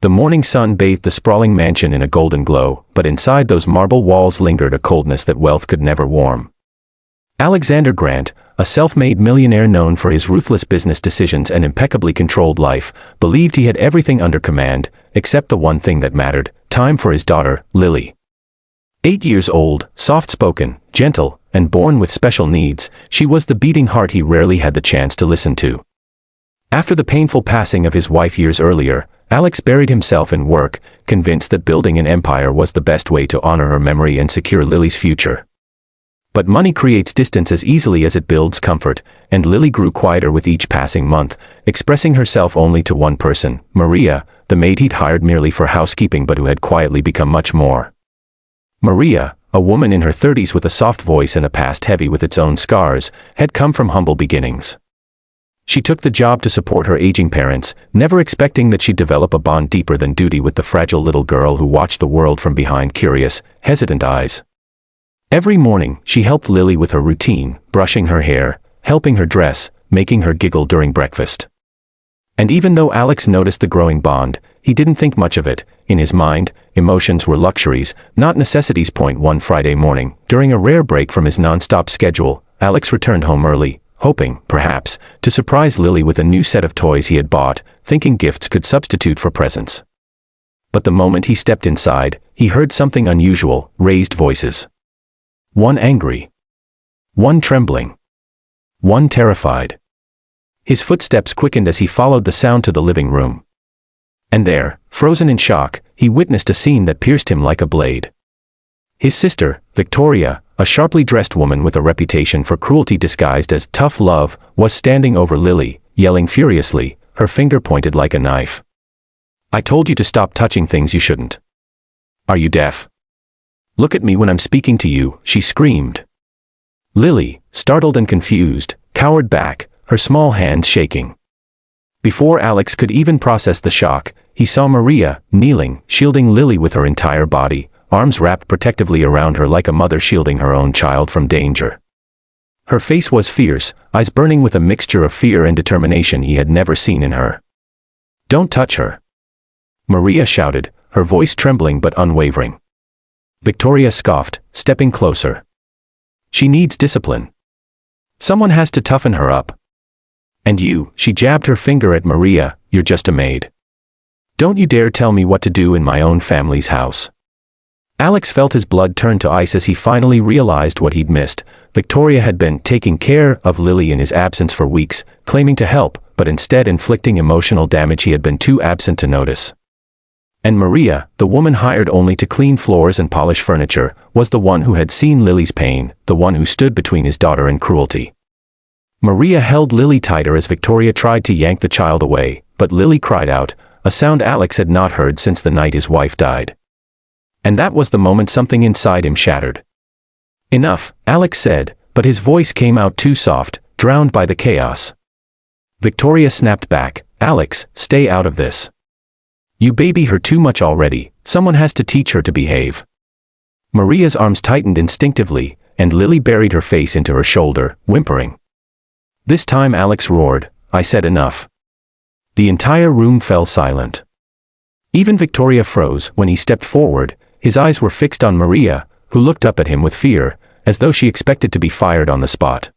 The morning sun bathed the sprawling mansion in a golden glow, but inside those marble walls lingered a coldness that wealth could never warm. Alexander Grant, a self-made millionaire known for his ruthless business decisions and impeccably controlled life, believed he had everything under command, except the one thing that mattered: time for his daughter, Lily. 8 years old, soft-spoken, gentle, and born with special needs, she was the beating heart he rarely had the chance to listen to. After the painful passing of his wife years earlier, Alex buried himself in work, convinced that building an empire was the best way to honor her memory and secure Lily's future. But money creates distance as easily as it builds comfort, and Lily grew quieter with each passing month, expressing herself only to one person, Maria, the maid he'd hired merely for housekeeping but who had quietly become much more. Maria, a woman in her 30s with a soft voice and a past heavy with its own scars, had come from humble beginnings. She took the job to support her aging parents, never expecting that she'd develop a bond deeper than duty with the fragile little girl who watched the world from behind curious, hesitant eyes. Every morning, she helped Lily with her routine, brushing her hair, helping her dress, making her giggle during breakfast. And even though Alex noticed the growing bond, he didn't think much of it. In his mind, emotions were luxuries, not necessities. One Friday morning, during a rare break from his non-stop schedule, Alex returned home early, hoping, perhaps, to surprise Lily with a new set of toys he had bought, thinking gifts could substitute for presents. But the moment he stepped inside, he heard something unusual: raised voices. One angry. One trembling. One terrified. His footsteps quickened as he followed the sound to the living room. And there, frozen in shock, he witnessed a scene that pierced him like a blade. His sister, Victoria, a sharply dressed woman with a reputation for cruelty disguised as tough love, was standing over Lily, yelling furiously, her finger pointed like a knife. "I told you to stop touching things you shouldn't. Are you deaf? Look at me when I'm speaking to you," she screamed. Lily, startled and confused, cowered back, her small hands shaking. Before Alex could even process the shock, he saw Maria, kneeling, shielding Lily with her entire body, arms wrapped protectively around her like a mother shielding her own child from danger. Her face was fierce, eyes burning with a mixture of fear and determination he had never seen in her. "Don't touch her," Maria shouted, her voice trembling but unwavering. Victoria scoffed, stepping closer. "She needs discipline. Someone has to toughen her up. And you," she jabbed her finger at Maria, "you're just a maid. Don't you dare tell me what to do in my own family's house." Alex felt his blood turn to ice as he finally realized what he'd missed. Victoria had been taking care of Lily in his absence for weeks, claiming to help, but instead inflicting emotional damage he had been too absent to notice. And Maria, the woman hired only to clean floors and polish furniture, was the one who had seen Lily's pain, the one who stood between his daughter and cruelty. Maria held Lily tighter as Victoria tried to yank the child away, but Lily cried out, a sound Alex had not heard since the night his wife died. And that was the moment something inside him shattered. "Enough," Alex said, but his voice came out too soft, drowned by the chaos. Victoria snapped back, "Alex, stay out of this. You baby her too much already, someone has to teach her to behave." Maria's arms tightened instinctively, and Lily buried her face into her shoulder, whimpering. This time Alex roared, "I said enough." The entire room fell silent. Even Victoria froze when he stepped forward, his eyes were fixed on Maria, who looked up at him with fear, as though she expected to be fired on the spot.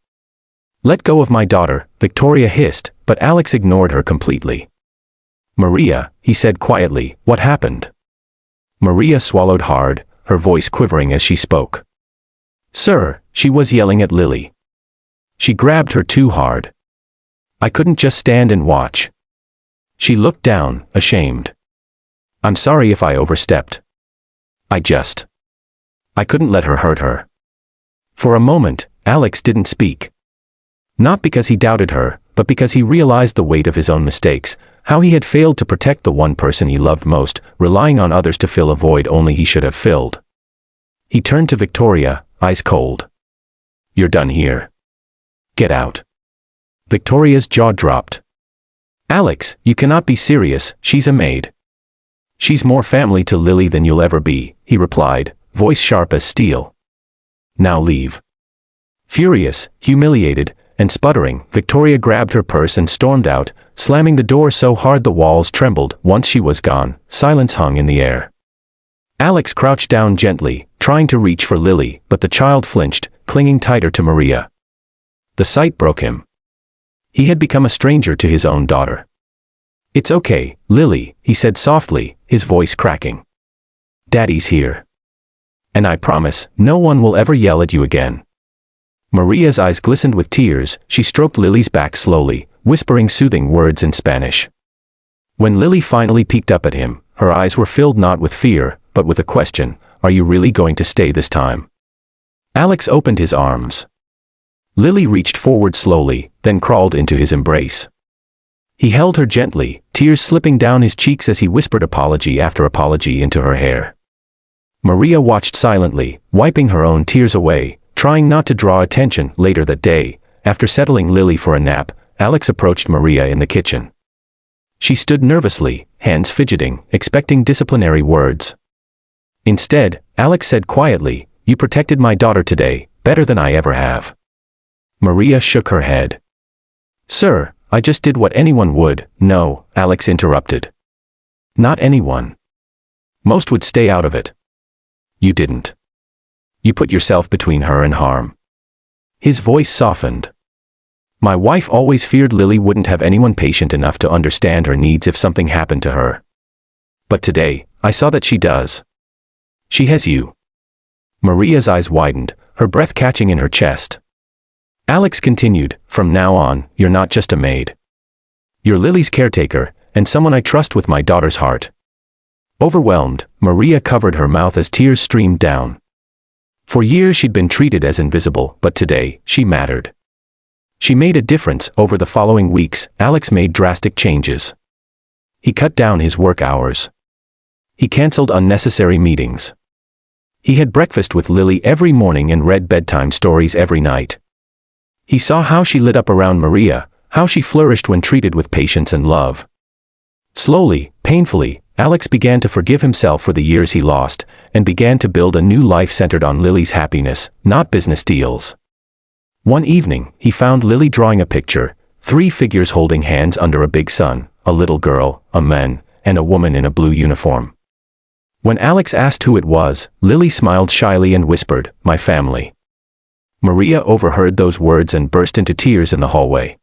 "Let go of my daughter," Victoria hissed, but Alex ignored her completely. "Maria," he said quietly, "what happened?" Maria swallowed hard, her voice quivering as she spoke. "Sir," she was yelling at Lily. She grabbed her too hard. "I couldn't just stand and watch." She looked down, ashamed. "I'm sorry if I overstepped. I couldn't let her hurt her." For a moment, Alex didn't speak. Not because he doubted her, but because he realized the weight of his own mistakes, how he had failed to protect the one person he loved most, relying on others to fill a void only he should have filled. He turned to Victoria, ice cold. "You're done here. Get out." Victoria's jaw dropped. "Alex, you cannot be serious, she's a maid." "She's more family to Lily than you'll ever be," he replied, voice sharp as steel. "Now leave." Furious, humiliated, and sputtering, Victoria grabbed her purse and stormed out, slamming the door so hard the walls trembled. Once she was gone, silence hung in the air. Alex crouched down gently, trying to reach for Lily, but the child flinched, clinging tighter to Maria. The sight broke him. He had become a stranger to his own daughter. "It's okay, Lily," he said softly, his voice cracking. "Daddy's here. And I promise, no one will ever yell at you again." Maria's eyes glistened with tears. She stroked Lily's back slowly, whispering soothing words in Spanish. When Lily finally peeked up at him, her eyes were filled not with fear, but with a question: "Are you really going to stay this time?" Alex opened his arms. Lily reached forward slowly, then crawled into his embrace. He held her gently, tears slipping down his cheeks as he whispered apology after apology into her hair. Maria watched silently, wiping her own tears away, trying not to draw attention. Later that day, after settling Lily for a nap, Alex approached Maria in the kitchen. She stood nervously, hands fidgeting, expecting disciplinary words. Instead, Alex said quietly, "You protected my daughter today, better than I ever have." Maria shook her head. "Sir, I just did what anyone would." "No," Alex interrupted. "Not anyone. Most would stay out of it. You didn't. You put yourself between her and harm." His voice softened. "My wife always feared Lily wouldn't have anyone patient enough to understand her needs if something happened to her. But today, I saw that she does. She has you." Maria's eyes widened, her breath catching in her chest. Alex continued, "From now on, you're not just a maid. You're Lily's caretaker, and someone I trust with my daughter's heart." Overwhelmed, Maria covered her mouth as tears streamed down. For years she'd been treated as invisible, but today, she mattered. She made a difference. Over the following weeks, Alex made drastic changes. He cut down his work hours. He canceled unnecessary meetings. He had breakfast with Lily every morning and read bedtime stories every night. He saw how she lit up around Maria, how she flourished when treated with patience and love. Slowly, painfully, Alex began to forgive himself for the years he lost, and began to build a new life centered on Lily's happiness, not business deals. One evening, he found Lily drawing a picture, 3 figures holding hands under a big sun, a little girl, a man, and a woman in a blue uniform. When Alex asked who it was, Lily smiled shyly and whispered, "My family." Maria overheard those words and burst into tears in the hallway.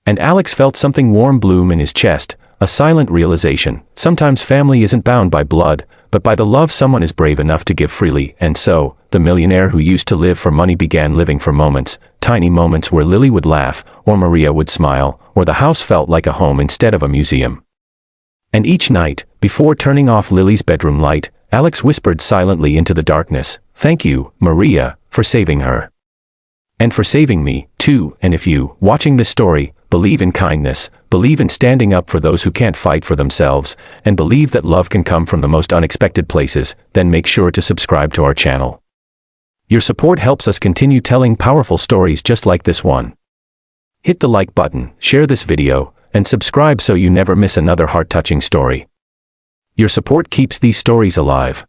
And Alex felt something warm bloom in his chest, a silent realization: sometimes family isn't bound by blood, but by the love someone is brave enough to give freely. And so, the millionaire who used to live for money began living for moments, tiny moments where Lily would laugh, or Maria would smile, or the house felt like a home instead of a museum. And each night, before turning off Lily's bedroom light, Alex whispered silently into the darkness, "Thank you, Maria, for saving her. And for saving me, too." And if you, watching this story, believe in kindness, believe in standing up for those who can't fight for themselves, and believe that love can come from the most unexpected places, then make sure to subscribe to our channel. Your support helps us continue telling powerful stories just like this one. Hit the like button, share this video, and subscribe so you never miss another heart-touching story. Your support keeps these stories alive.